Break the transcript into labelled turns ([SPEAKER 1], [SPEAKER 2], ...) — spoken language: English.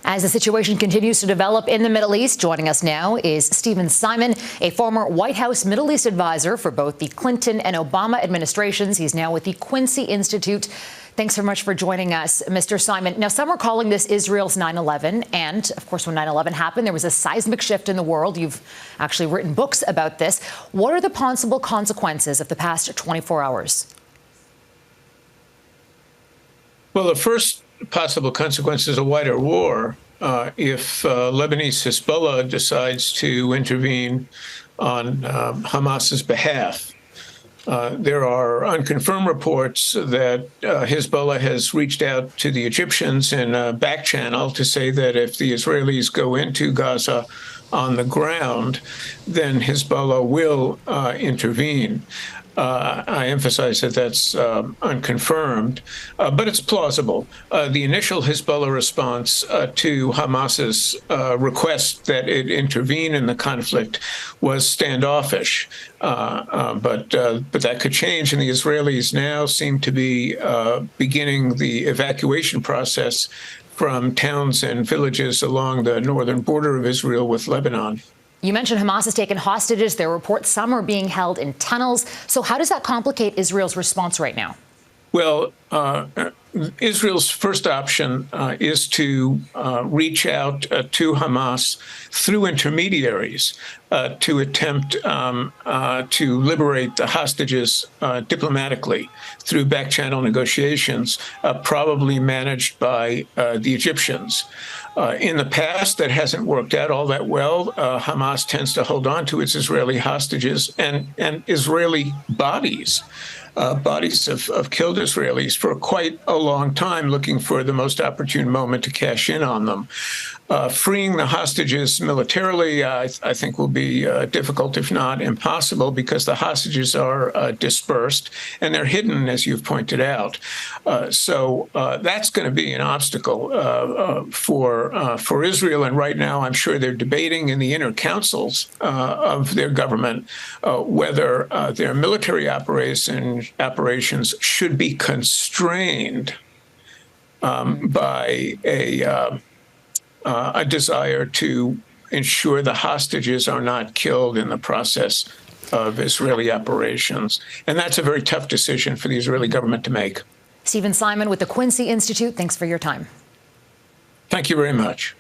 [SPEAKER 1] As the situation continues to develop in the Middle East, joining us now is Stephen Simon, a former White House Middle East advisor for both the Clinton and Obama administrations. He's now with the Quincy Institute. Thanks so much for joining us, Mr. Simon. Now, some are calling this Israel's 9/11. And, of course, when 9/11 happened, there was a seismic shift in the world. You've actually written books about this. What are the possible consequences of the past 24 hours?
[SPEAKER 2] Well, the first possible consequence is a wider war. If Lebanese Hezbollah decides to intervene on Hamas's behalf. There are unconfirmed reports that Hezbollah has reached out to the Egyptians in a back channel to say that if the Israelis go into Gaza on the ground, then Hezbollah will intervene. I emphasize that that's unconfirmed, but it's plausible. The initial Hezbollah response to Hamas's request that it intervene in the conflict was standoffish, but that could change, and the Israelis now seem to be beginning the evacuation process from towns and villages along the northern border of Israel with Lebanon.
[SPEAKER 1] You mentioned Hamas has taken hostages. There are reports some are being held in tunnels. So how does that complicate Israel's response right now?
[SPEAKER 2] Well, Israel's first option is to reach out to Hamas through intermediaries to attempt to liberate the hostages diplomatically through back-channel negotiations, probably managed by the Egyptians. In the past, that hasn't worked out all that well. Hamas tends to hold on to its Israeli hostages and Israeli bodies. Bodies of killed Israelis for quite a long time, looking for the most opportune moment to cash in on them. Freeing the hostages militarily, I think, will be difficult, if not impossible, because the hostages are dispersed and they're hidden, as you've pointed out. So that's going to be an obstacle for Israel. And right now, I'm sure they're debating in the inner councils of their government whether their military operations should be constrained by a desire to ensure the hostages are not killed in the process of Israeli operations. And that's a very tough decision for the Israeli government to make.
[SPEAKER 1] Stephen Simon with the Quincy Institute, thanks for your time.
[SPEAKER 2] Thank you very much.